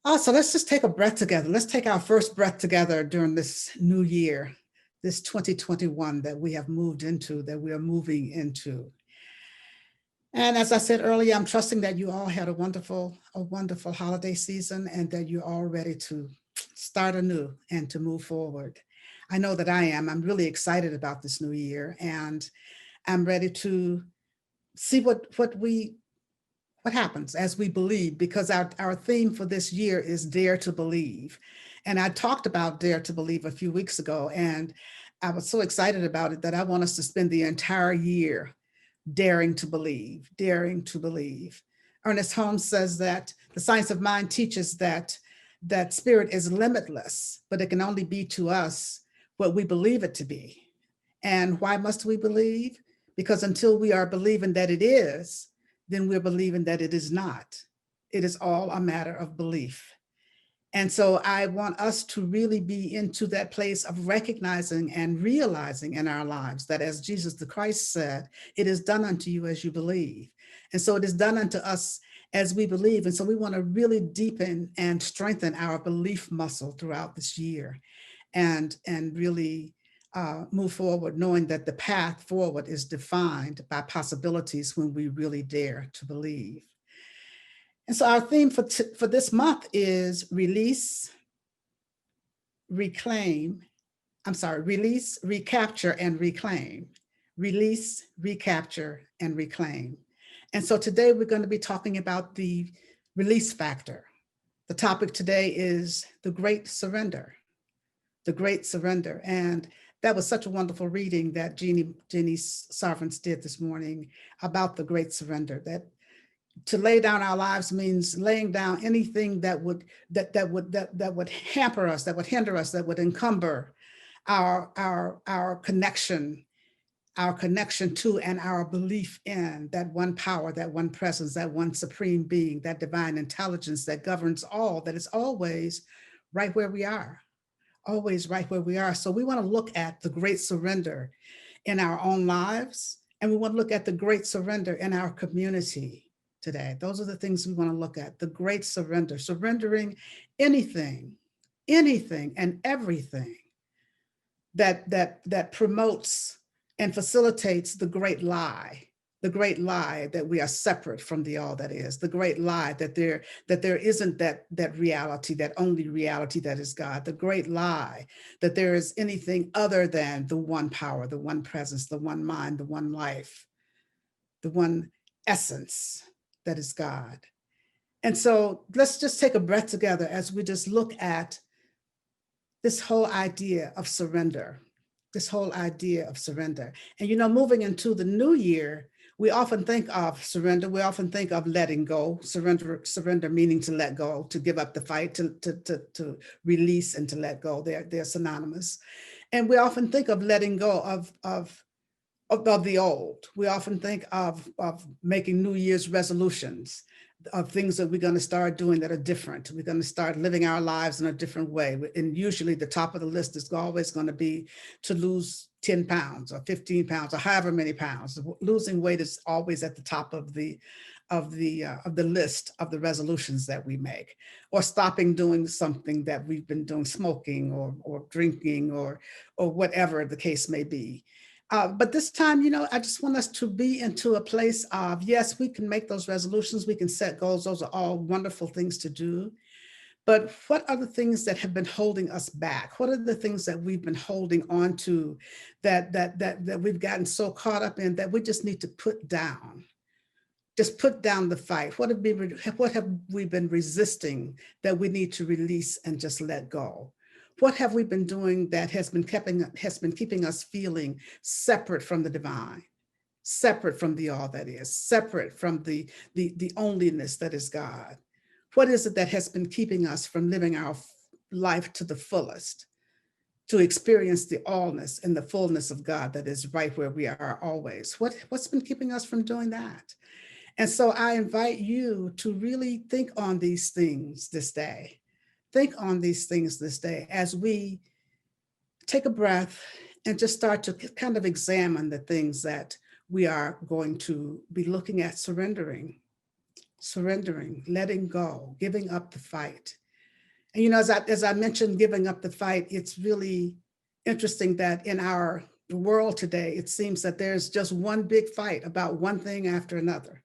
So let's just take a breath together. Let's take our first breath together during this new year, this 2021 that we have moved into, that we are moving into. And as I said earlier, I'm trusting that you all had a wonderful holiday season and that you're all ready to start anew and to move forward. I know that I am. I'm really excited about this new year, and I'm ready to see what happens as we believe, because our theme for this year is Dare to Believe. And I talked about Dare to Believe a few weeks ago, and I was so excited about it that I want us to spend the entire year daring to believe, daring to believe. Ernest Holmes says that the science of mind teaches that spirit is limitless, but it can only be to us what we believe it to be. And why must we believe? Because until we are believing that it is, then we're believing that it is not. It is all a matter of belief. And so I want us to really be into that place of recognizing and realizing in our lives that, as Jesus the Christ said, it is done unto you as you believe. And so it is done unto us as we believe. And so we want to really deepen and strengthen our belief muscle throughout this year, and really move forward, knowing that the path forward is defined by possibilities when we really dare to believe. And so our theme for this month is release, reclaim, release, recapture, and reclaim. Release, recapture, and reclaim. And so today we're going to be talking about the release factor. The topic today is the great surrender, the great surrender. And that was such a wonderful reading that Jeannie Sarvins did this morning about the great surrender, that to lay down our lives means laying down anything that would hamper us, that would hinder us, that would encumber our connection to and our belief in that one power, that one presence, that one supreme being, that divine intelligence that governs all, that is always right where we are, always right where we are. So we want to look at the great surrender in our own lives, and we want to look at the great surrender in our community today. Those are the things we want to look at. The great surrender, surrendering anything and everything that promotes and facilitates the great lie that we are separate from the all that is, the great lie that there isn't that reality, that only reality that is God, the great lie that there is anything other than the one power, the one presence, the one mind, the one life, the one essence that is God. And so let's just take a breath together as we just look at this whole idea of surrender, And, moving into the new year, we often think of surrender. We often think of letting go, surrender meaning to let go, to give up the fight, to release and to let go. They're synonymous. And we often think of letting go of the old. We often think of making New Year's resolutions, of things that we're going to start doing that are different. We're going to start living our lives in a different way. And usually the top of the list is always going to be to lose 10 pounds or 15 pounds or however many pounds. Losing weight is always at the top of the list of the resolutions that we make, or stopping doing something that we've been doing, smoking or drinking or whatever the case may be. But this time, I just want us to be into a place of, yes, we can make those resolutions, we can set goals. Those are all wonderful things to do. But what are the things that have been holding us back? What are the things that we've been holding on to that we've gotten so caught up in that we just need to put down? Just put down the fight. What have we been resisting that we need to release and just let go? What have we been doing that has been keeping us feeling separate from the divine, separate from the all that is, separate from the onlyness that is God? What is it that has been keeping us from living our life to the fullest, to experience the allness and the fullness of God that is right where we are always? What's been keeping us from doing that? And so I invite you to really think on these things this day. Think on these things this day as we take a breath and just start to kind of examine the things that we are going to be looking at surrendering, letting go, giving up the fight, You know, as I mentioned, giving up the fight, it's really interesting that in our world today, it seems that there's just one big fight about one thing after another.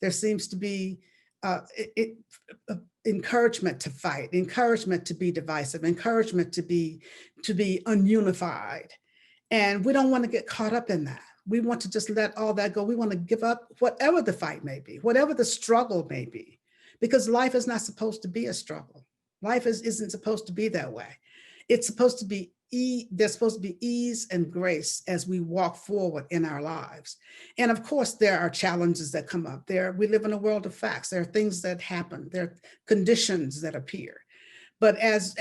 There seems to be encouragement to fight, encouragement to be divisive, encouragement to be ununified. And we don't want to get caught up in that. We want to just let all that go. We want to give up whatever the fight may be, whatever the struggle may be, because life is not supposed to be a struggle. Life isn't supposed to be that way. It's supposed to be there's supposed to be ease and grace as we walk forward in our lives. And of course, there are challenges that come up. We live in a world of facts. There are things that happen. There are conditions that appear. But as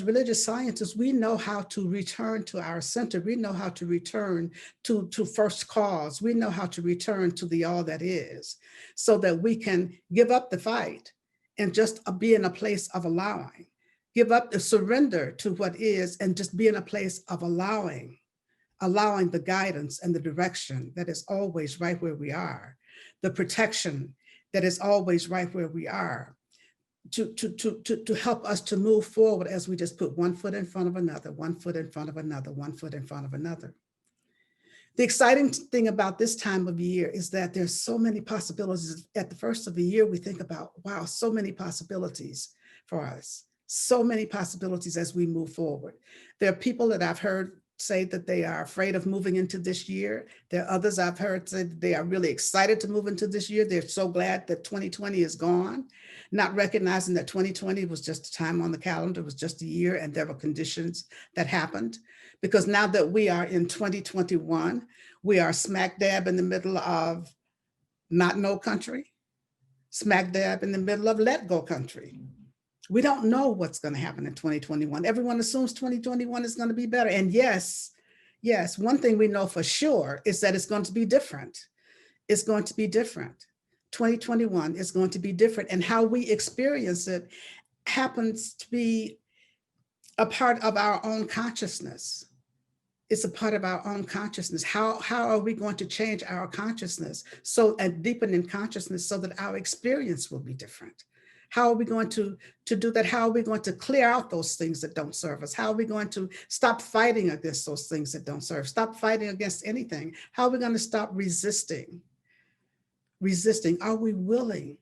religious scientists, we know how to return to our center. We know how to return to first cause. We know how to return to the all that is, so that we can give up the fight and just be in a place of allowing. Give up the surrender to what is and just be in a place of allowing the guidance and the direction that is always right where we are, the protection that is always right where we are, to help us to move forward as we just put one foot in front of another, one foot in front of another, one foot in front of another. The exciting thing about this time of year is that there's so many possibilities. At the first of the year, we think about, wow, so many possibilities for us, so many possibilities as we move forward. There are people that I've heard say that they are afraid of moving into this year. There are others I've heard say that they are really excited to move into this year. They're so glad that 2020 is gone, not recognizing that 2020 was just a time on the calendar, it was just a year, and there were conditions that happened. Because now that we are in 2021, we are smack dab in the middle of not no country, smack dab in the middle of let go country. We don't know what's going to happen in 2021. Everyone assumes 2021 is going to be better. And yes, one thing we know for sure is that it's going to be different. It's going to be different. 2021 is going to be different. And how we experience it happens to be a part of our own consciousness. It's a part of our own consciousness. How are we going to change our consciousness and deepen in consciousness so that our experience will be different? How are we going to do that? How are we going to clear out those things that don't serve us? How are we going to stop fighting against those things that don't serve? Stop fighting against anything. How are we going to stop resisting? Are we willing?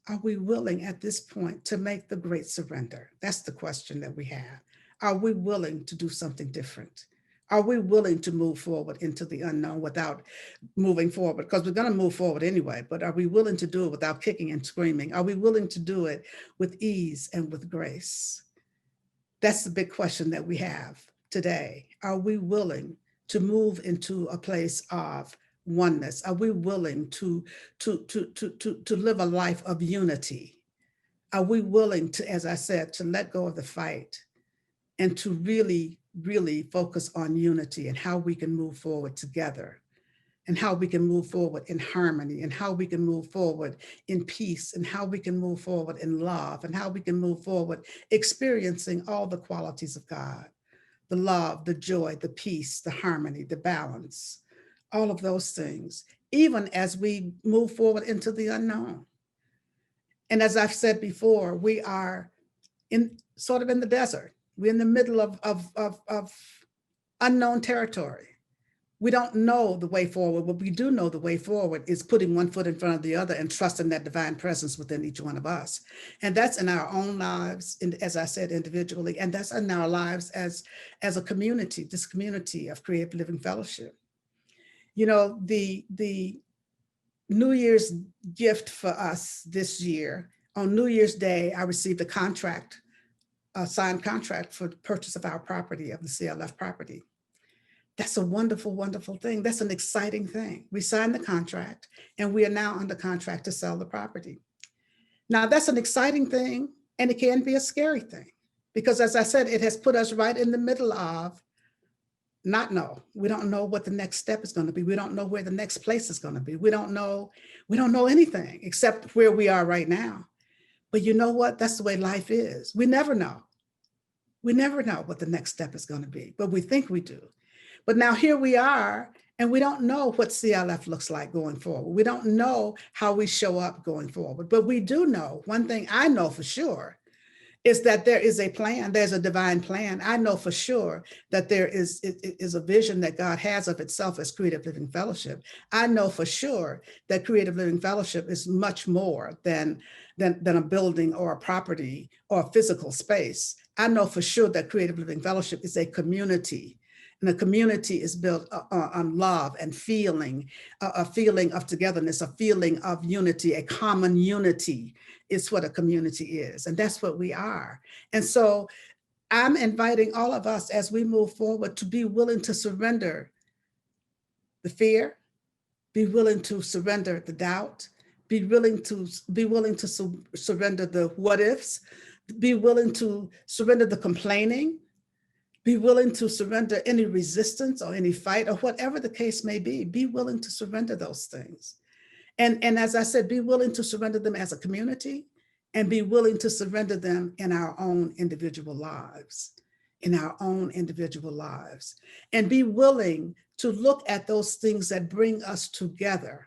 Are we willing at this point to make the great surrender? That's the question that we have. Are we willing to do something different? Are we willing to move forward into the unknown without moving forward? Because we're going to move forward anyway, but are we willing to do it without kicking and screaming? Are we willing to do it with ease and with grace? That's the big question that we have today. Are we willing to move into a place of oneness? Are we willing to live a life of unity? Are we willing to, as I said, to let go of the fight and to really focus on unity and how we can move forward together, and how we can move forward in harmony, and how we can move forward in peace, and how we can move forward in love, and how we can move forward experiencing all the qualities of God, the love, the joy, the peace, the harmony, the balance, all of those things, even as we move forward into the unknown. And as I've said before, we are in the desert. We're in the middle of unknown territory. We don't know the way forward. What we do know the way forward is putting one foot in front of the other and trusting that divine presence within each one of us. And that's in our own lives, as I said, individually, and that's in our lives as a community, this community of Creative Living Fellowship. You know, the New Year's gift for us this year, on New Year's Day, I received a signed contract for the purchase of our property, of the CLF property. That's a wonderful, wonderful thing. That's an exciting thing. We signed the contract and we are now under contract to sell the property. Now that's an exciting thing, and it can be a scary thing because, as I said, it has put us right in the middle of we don't know what the next step is going to be. We don't know where the next place is going to be. We don't know anything except where we are right now. But you know what? That's the way life is. We never know. We never know what the next step is going to be, but we think we do. But now here we are, and we don't know what CLF looks like going forward. We don't know how we show up going forward, but we do know one thing I know for sure is that there is a plan. There's a divine plan. I know for sure that there is a vision that God has of itself as Creative Living Fellowship. I know for sure that Creative Living Fellowship is much more than a building or a property or a physical space. I know for sure that Creative Living Fellowship is a community. And a community is built on love and feeling, a feeling of togetherness, a feeling of unity, a common unity is what a community is. And that's what we are. And so I'm inviting all of us as we move forward to be willing to surrender the fear, be willing to surrender the doubt, be willing to surrender the what ifs, be willing to surrender the complaining, be willing to surrender any resistance or any fight or whatever the case may be. Be willing to surrender those things. And as I said, be willing to surrender them as a community and be willing to surrender them in our own individual lives, and be willing to look at those things that bring us together.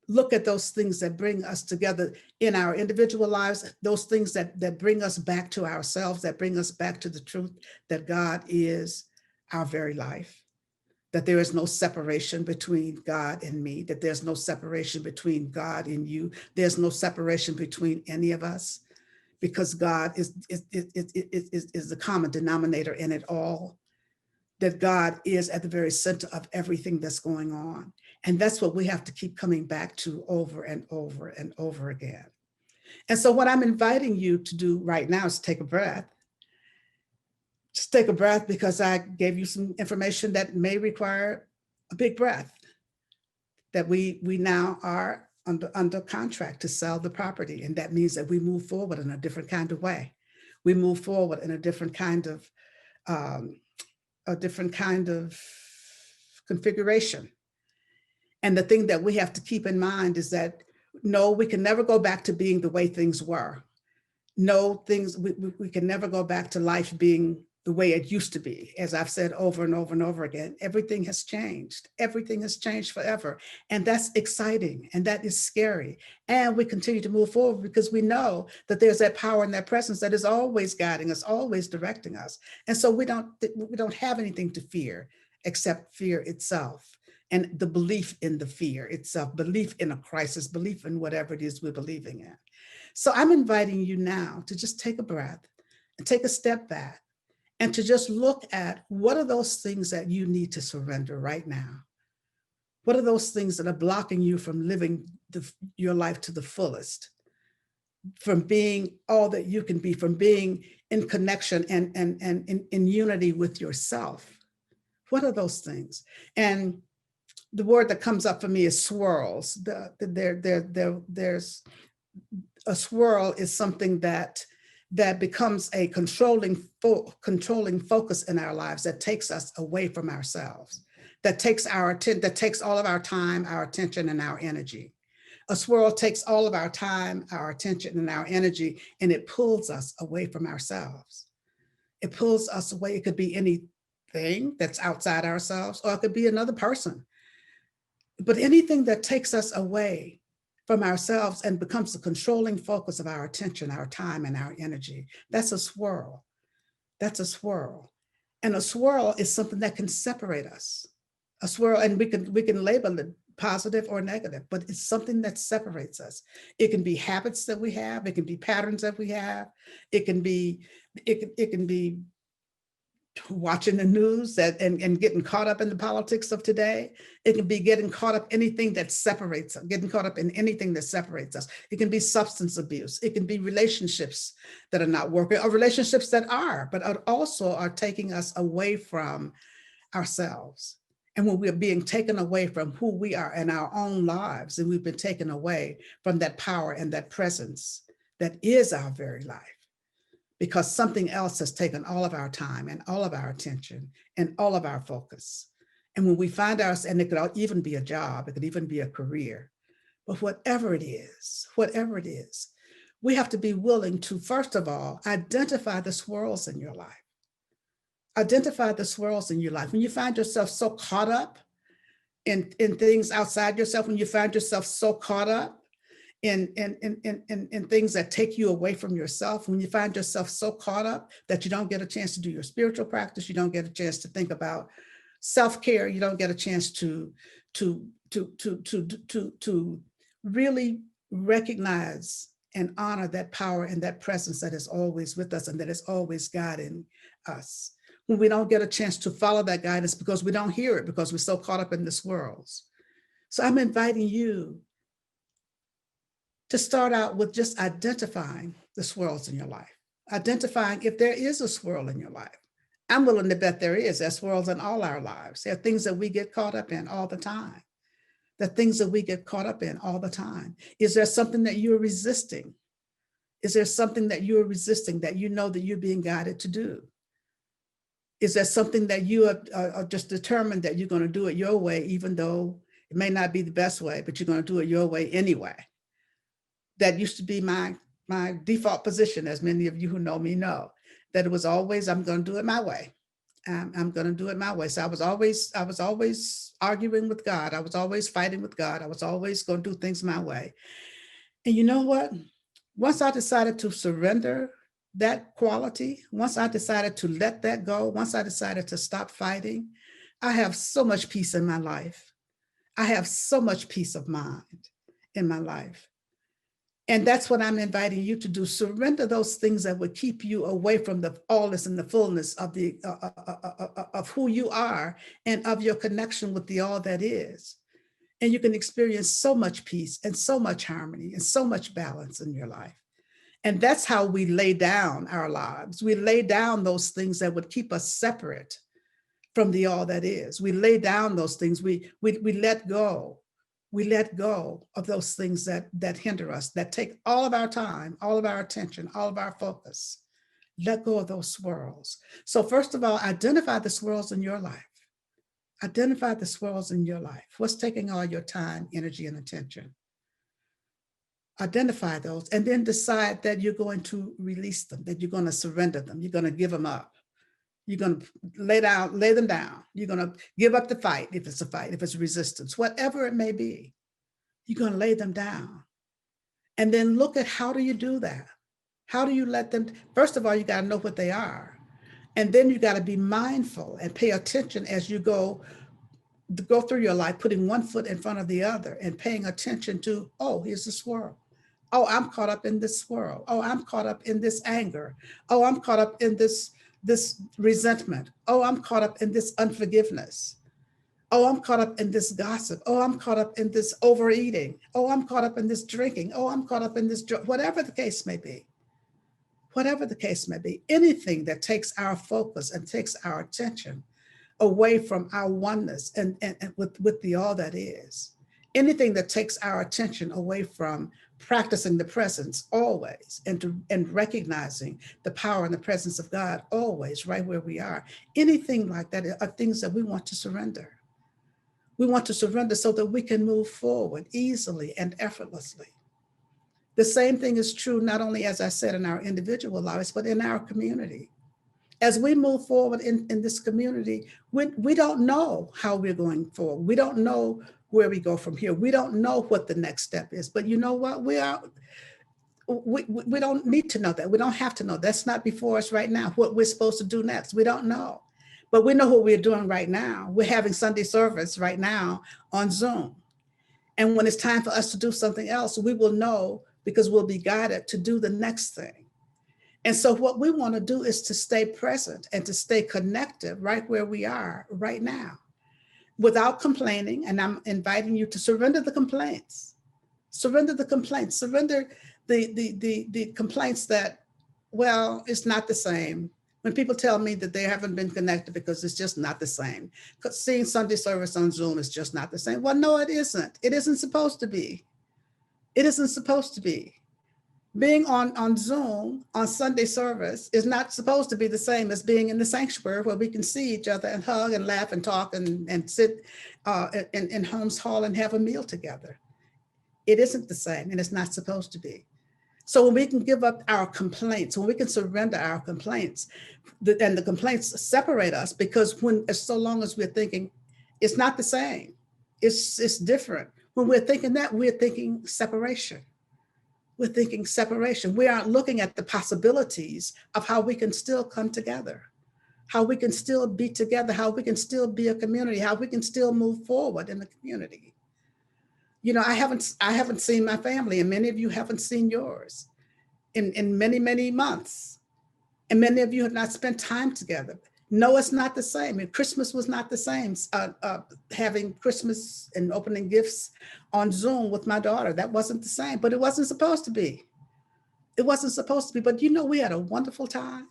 Look at those things that bring us together in our individual lives, those things that bring us back to ourselves, that bring us back to the truth that God is our very life, that there is no separation between God and me, that there's no separation between God and you. There's no separation between any of us, because God is the common denominator in it all, that God is at the very center of everything that's going on. And that's what we have to keep coming back to over and over and over again. And so what I'm inviting you to do right now is take a breath. Just take a breath, because I gave you some information that may require a big breath, that we now are under contract to sell the property. And that means that we move forward in a different kind of way. We move forward in a different kind of configuration. And the thing that we have to keep in mind is that, no, we can never go back to being the way things were. No, we can never go back to life being the way it used to be. As I've said over and over and over again, everything has changed. Everything has changed forever. And that's exciting. And that is scary. And we continue to move forward because we know that there's that power and that presence that is always guiding us, always directing us. And so we don't have anything to fear except fear itself. And the belief in the fear itself, belief in a crisis, belief in whatever it is we're believing in. So I'm inviting you now to just take a breath and take a step back and to just look at, what are those things that you need to surrender right now? What are those things that are blocking you from living your life to the fullest, from being all that you can be, from being in connection and in unity with yourself? What are those things? And the word that comes up for me is swirls. There's a swirl is something that becomes a controlling focus in our lives, that takes us away from ourselves, that takes all of our time, our attention, and our energy. A swirl takes all of our time, our attention, and our energy, and it pulls us away from ourselves. It pulls us away. It could be anything that's outside ourselves, or it could be another person. But anything that takes us away from ourselves and becomes the controlling focus of our attention, our time, and our energy, that's a swirl. That's a swirl. And a swirl is something that can separate us. A swirl, and we can label it positive or negative, but it's something that separates us. It can be habits that we have. It can be patterns that we have. It can be watching the news and getting caught up in the politics of today. It can be getting caught up in anything that separates us, getting caught up in anything that separates us. It can be substance abuse. It can be relationships that are not working, or relationships that are, but also are taking us away from ourselves. And when we're being taken away from who we are in our own lives, and we've been taken away from that power and that presence that is our very life, because something else has taken all of our time and all of our attention and all of our focus. And when we find ourselves, and it could even be a job, it could even be a career, but whatever it is, we have to be willing to, first of all, identify the swirls in your life. Identify the swirls in your life. When you find yourself so caught up in things outside yourself, when you find yourself so caught up in things that take you away from yourself, when you find yourself so caught up that you don't get a chance to do your spiritual practice, you don't get a chance to think about self-care, you don't get a chance to really recognize and honor that power and that presence that is always with us and that is always guiding us. When we don't get a chance to follow that guidance because we don't hear it, because we're so caught up in this world. So I'm inviting you to start out with just identifying the swirls in your life, identifying if there is a swirl in your life. I'm willing to bet there is. There's swirls in all our lives. There are things that we get caught up in all the time. The things that we get caught up in all the time. Is there something that you're resisting? Is there something that you're resisting that you know that you're being guided to do? Is there something that you are just determined that you're going to do it your way, even though it may not be the best way, but you're going to do it your way anyway? That used to be my default position, as many of you who know me know, that it was always, I'm going to do it my way. I'm going to do it my way. So I was always arguing with God. I was always fighting with God. I was always going to do things my way. And you know what? Once I decided to surrender that quality, once I decided to let that go, once I decided to stop fighting, I have so much peace in my life. I have so much peace of mind in my life. And that's what I'm inviting you to do. Surrender those things that would keep you away from the allness and the fullness of the of who you are and of your connection with the all that is. And you can experience so much peace and so much harmony and so much balance in your life. And that's how we lay down our lives. We lay down those things that would keep us separate from the all that is. We lay down those things. We let go. We let go of those things that hinder us, that take all of our time, all of our attention, all of our focus. Let go of those swirls. So first of all, identify the swirls in your life. Identify the swirls in your life. What's taking all your time, energy, and attention? Identify those and then decide that you're going to release them, that you're going to surrender them. You're going to give them up. You're going to lay them down. You're going to give up the fight, if it's a fight, if it's resistance, whatever it may be. You're going to lay them down. And then look at, how do you do that? How do you let them? First of all, you got to know what they are. And then you got to be mindful and pay attention as you go through your life, putting one foot in front of the other and paying attention to, oh, here's the swirl. Oh, I'm caught up in this swirl. Oh, I'm caught up in this anger. Oh, I'm caught up in this resentment. Oh, I'm caught up in this unforgiveness. Oh, I'm caught up in this gossip. Oh, I'm caught up in this overeating. Oh, I'm caught up in this drinking. Oh, I'm caught up in this, whatever the case may be. Whatever the case may be, anything that takes our focus and takes our attention away from our oneness and with the all that is. Anything that takes our attention away from practicing the presence always and recognizing the power and the presence of God always right where we are. Anything like that are things that we want to surrender. We want to surrender so that we can move forward easily and effortlessly. The same thing is true not only, as I said, in our individual lives, but in our community. As we move forward in this community, we don't know how we're going forward. We don't know where we go from here. We don't know what the next step is. But you know what? We don't need to know that. We don't have to know. That's not before us right now. What we're supposed to do next, we don't know. But we know what we're doing right now. We're having Sunday service right now on Zoom. And when it's time for us to do something else, we will know, because we'll be guided to do the next thing. And so what we want to do is to stay present and to stay connected right where we are right now, without complaining. And I'm inviting you to surrender the complaints. Surrender the complaints. Surrender the complaints that, well, it's not the same. When people tell me that they haven't been connected because it's just not the same. Because seeing Sunday service on Zoom is just not the same. Well, no, it isn't. It isn't supposed to be. It isn't supposed to be. Being on Zoom on Sunday service is not supposed to be the same as being in the sanctuary where we can see each other and hug and laugh and talk and sit in Holmes Hall and have a meal together. It isn't the same, and it's not supposed to be. So when we can give up our complaints, when we can surrender our complaints, and the complaints separate us, because so long as we're thinking it's not the same, it's different. When we're thinking that, we're thinking separation. We're thinking separation. We aren't looking at the possibilities of how we can still come together, how we can still be together, how we can still be a community, how we can still move forward in the community. You know, I haven't seen my family, and many of you haven't seen yours in many, many months. And many of you have not spent time together. No, it's not the same. And Christmas was not the same. Having Christmas and opening gifts on Zoom with my daughter, that wasn't the same, but it wasn't supposed to be. It wasn't supposed to be, but you know, we had a wonderful time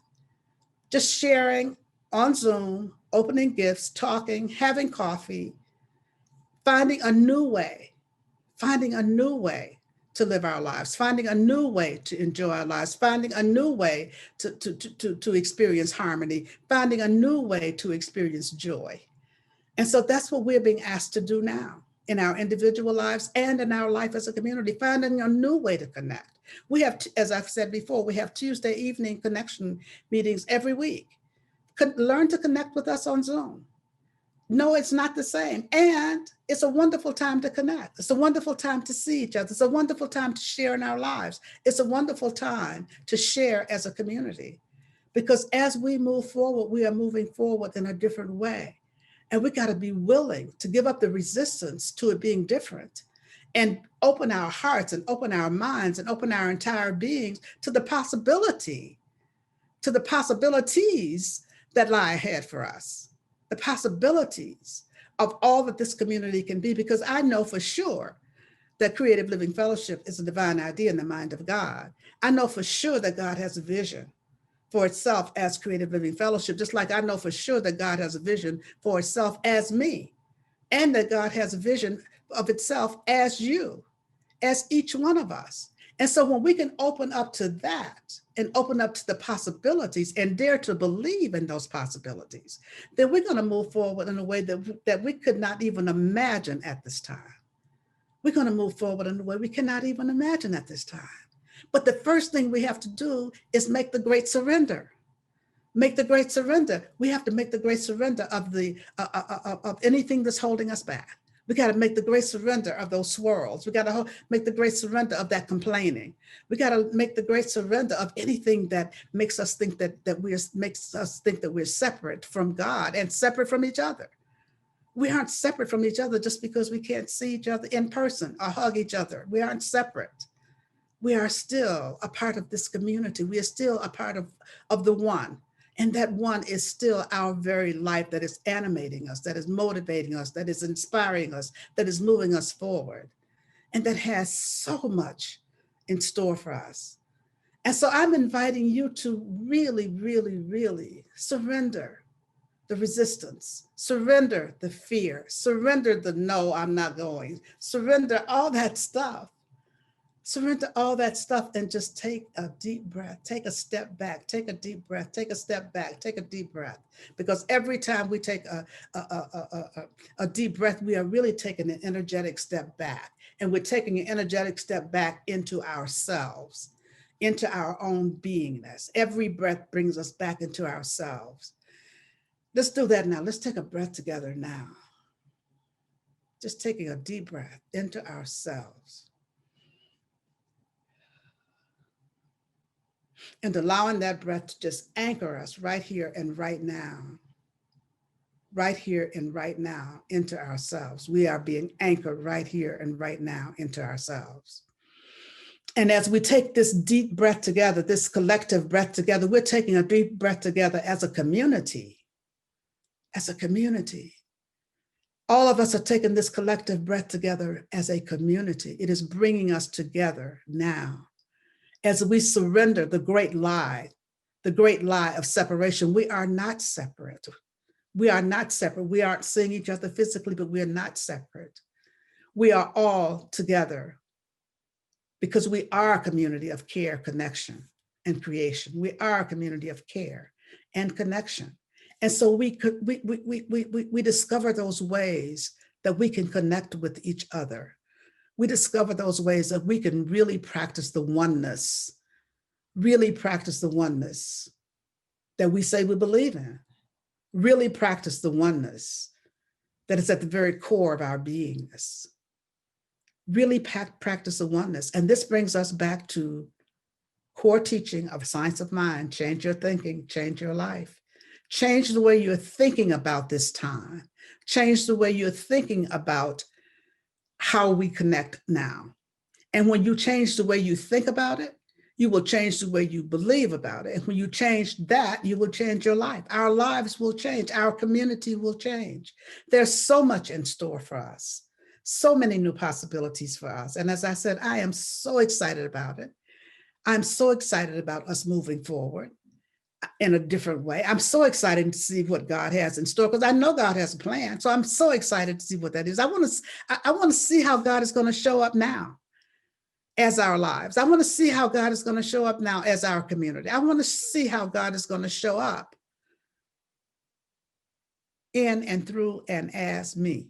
just sharing on Zoom, opening gifts, talking, having coffee, finding a new way, finding a new way to live our lives, finding a new way to enjoy our lives, finding a new way to experience harmony, finding a new way to experience joy. And so that's what we're being asked to do now in our individual lives and in our life as a community, finding a new way to connect. We have, as I've said before, we have Tuesday evening connection meetings every week. Learn to connect with us on Zoom. No, it's not the same. And it's a wonderful time to connect. It's a wonderful time to see each other. It's a wonderful time to share in our lives. It's a wonderful time to share as a community. Because as we move forward, we are moving forward in a different way. And we got to be willing to give up the resistance to it being different and open our hearts and open our minds and open our entire beings to the possibility, to the possibilities that lie ahead for us, the possibilities of all that this community can be, because I know for sure that Creative Living Fellowship is a divine idea in the mind of God. I know for sure that God has a vision for itself as Creative Living Fellowship, just like I know for sure that God has a vision for itself as me, and that God has a vision of itself as you, as each one of us. And so when we can open up to that and open up to the possibilities and dare to believe in those possibilities, then we're going to move forward in a way that we could not even imagine at this time. We're going to move forward in a way we cannot even imagine at this time. But the first thing we have to do is make the great surrender. Make the great surrender. We have to make the great surrender of of anything that's holding us back. We got to make the great surrender of those swirls. We got to make the great surrender of that complaining. We got to make the great surrender of anything that makes us think that we're separate from God and separate from each other. We aren't separate from each other just because we can't see each other in person or hug each other. We aren't separate. We are still a part of this community. We are still a part of the one. And that one is still our very life that is animating us, that is motivating us, that is inspiring us, that is moving us forward, and that has so much in store for us. And so I'm inviting you to really, really, really surrender the resistance, surrender the fear, surrender the no, I'm not going, surrender all that stuff. Surrender all that stuff and just take a deep breath, take a step back, take a deep breath, take a step back, take a deep breath. Because every time we take a deep breath, we are really taking an energetic step back. And we're taking an energetic step back into ourselves, into our own beingness. Every breath brings us back into ourselves. Let's do that now. Let's take a breath together now. Just taking a deep breath into ourselves. And allowing that breath to just anchor us right here and right now, right here and right now into ourselves. We are being anchored right here and right now into ourselves. And as we take this deep breath together, this collective breath together, we're taking a deep breath together as a community, as a community. All of us are taking this collective breath together as a community. It is bringing us together now. As we surrender the great lie of separation. We are not separate. We are not separate. We aren't seeing each other physically, but we are not separate. We are all together because we are a community of care, connection, and creation. We are a community of care and connection. And so we discover those ways that we can connect with each other. We discover those ways that we can really practice the oneness that we say we believe in, really practice the oneness that is at the very core of our beingness. really practice a oneness. And this brings us back to core teaching of science of mind. Change your thinking, change your life. Change the way you're thinking about this time. Change the way you're thinking about how we connect now. And when you change the way you think about it, you will change the way you believe about it. And when you change that, you will change your life. Our lives will change. Our community will change. There's so much in store for us, so many new possibilities for us. And as I said, I am so excited about it. I'm so excited about us moving forward in a different way. I'm so excited to see what God has in store, because I know God has a plan. So I'm so excited to see what that is. I want to see how God is going to show up now as our lives. I want to see how God is going to show up now as our community. I want to see how God is going to show up in and through and as me.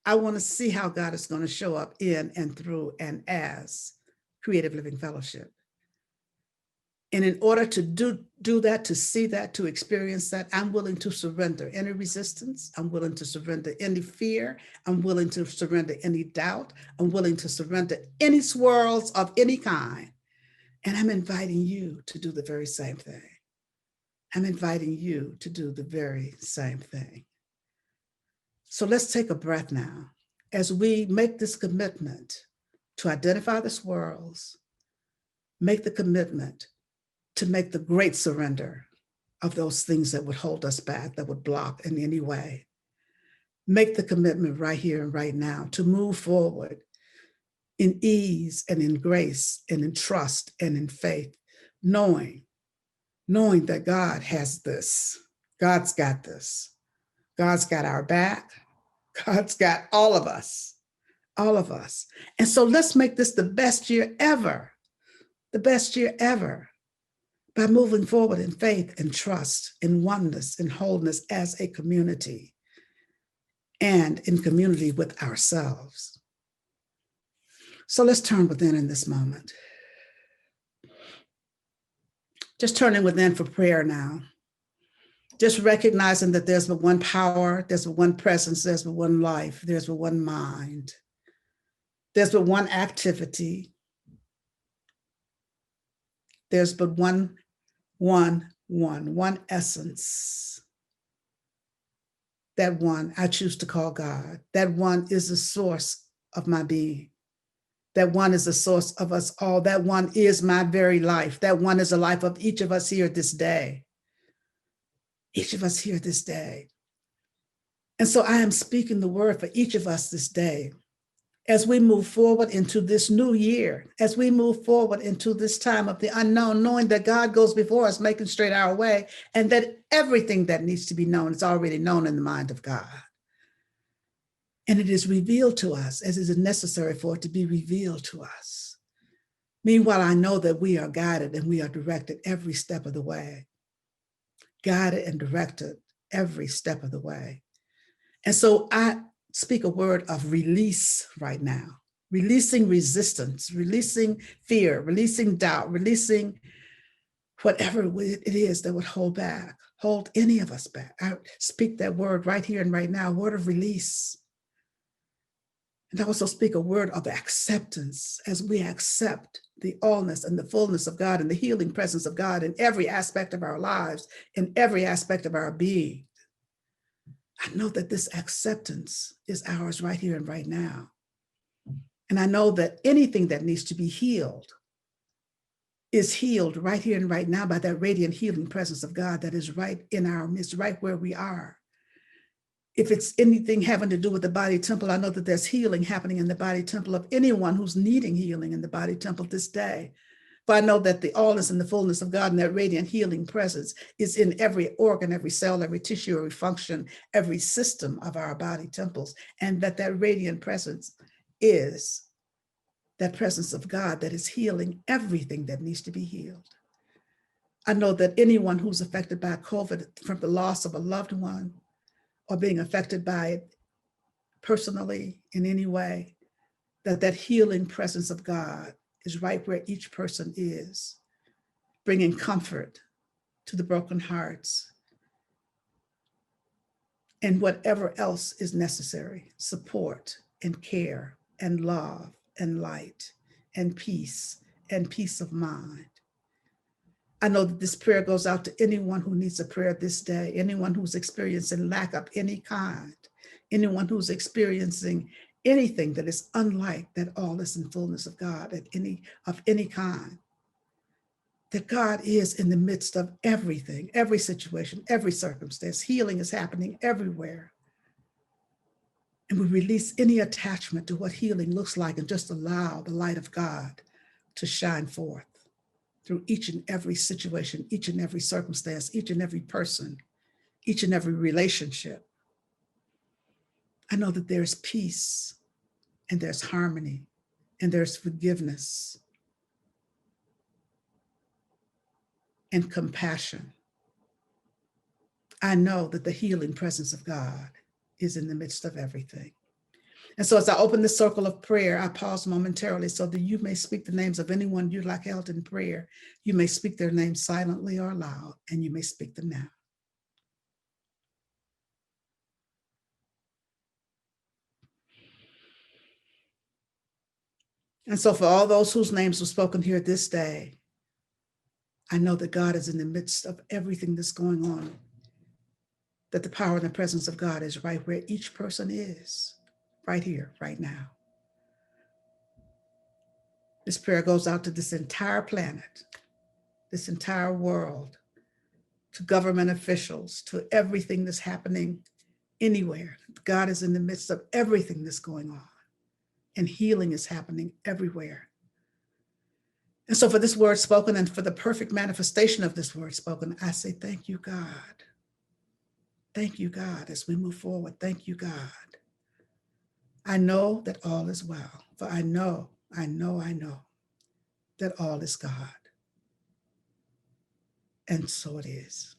I want to see how God is going to show up in and through and as Creative Living Fellowship. And in order to do that, to see that, to experience that, I'm willing to surrender any resistance. I'm willing to surrender any fear. I'm willing to surrender any doubt. I'm willing to surrender any swirls of any kind. And I'm inviting you to do the very same thing. I'm inviting you to do the very same thing. So let's take a breath now as we make this commitment to identify the swirls, make the commitment to make the great surrender of those things that would hold us back, that would block in any way. Make the commitment right here and right now to move forward in ease and in grace and in trust and in faith, knowing that God has this. God's got this. God's got our back. God's got all of us, all of us. And so let's make this the best year ever, the best year ever, by moving forward in faith and trust, in oneness and wholeness as a community, and in community with ourselves. So let's turn within in this moment. Just turning within for prayer now. Just recognizing that there's but one power, there's but one presence, there's but one life, there's but one mind, there's but one activity, there's but one essence. That one I choose to call God. That one is the source of my being. That one is the source of us all. That one is my very life. That one is the life of each of us here this day. Each of us here this day. And so I am speaking the word for each of us this day. As we move forward into this new year, as we move forward into this time of the unknown, knowing that God goes before us, making straight our way, and that everything that needs to be known is already known in the mind of God. And it is revealed to us as is necessary for it to be revealed to us. Meanwhile, I know that we are guided and we are directed every step of the way. Guided and directed every step of the way. And so I speak a word of release right now, releasing resistance, releasing fear, releasing doubt, releasing whatever it is that would hold any of us back. I speak that word right here and right now, a word of release. And I also speak a word of acceptance as we accept the allness and the fullness of God and the healing presence of God in every aspect of our lives, in every aspect of our being. I know that this acceptance is ours right here and right now. And I know that anything that needs to be healed is healed right here and right now by that radiant healing presence of God that is right in our midst, right where we are. If it's anything having to do with the body temple, I know that there's healing happening in the body temple of anyone who's needing healing in the body temple this day. But I know that the allness and the fullness of God and that radiant healing presence is in every organ, every cell, every tissue, every function, every system of our body temples, and that radiant presence is that presence of God that is healing everything that needs to be healed. I know that anyone who's affected by COVID from the loss of a loved one or being affected by it personally in any way, that healing presence of God is right where each person is, bringing comfort to the broken hearts and whatever else is necessary, support and care and love and light and peace of mind. I know that this prayer goes out to anyone who needs a prayer this day, anyone who's experiencing lack of any kind, anyone who's experiencing anything that is unlike that all is in fullness of God of any kind. That God is in the midst of everything, every situation, every circumstance. Healing is happening everywhere. And we release any attachment to what healing looks like and just allow the light of God to shine forth through each and every situation, each and every circumstance, each and every person, each and every relationship. I know that there's peace and there's harmony and there's forgiveness and compassion. I know that the healing presence of God is in the midst of everything. And so as I open this circle of prayer, I pause momentarily so that you may speak the names of anyone you'd like held in prayer. You may speak their names silently or aloud, and you may speak them now. And so for all those whose names were spoken here this day, I know that God is in the midst of everything that's going on, that the power and the presence of God is right where each person is, right here, right now. This prayer goes out to this entire planet, this entire world, to government officials, to everything that's happening anywhere. God is in the midst of everything that's going on, and healing is happening everywhere. And so for this word spoken and for the perfect manifestation of this word spoken, I say, thank you, God. Thank you, God, as we move forward. Thank you, God. I know that all is well, for I know that all is God. And so it is.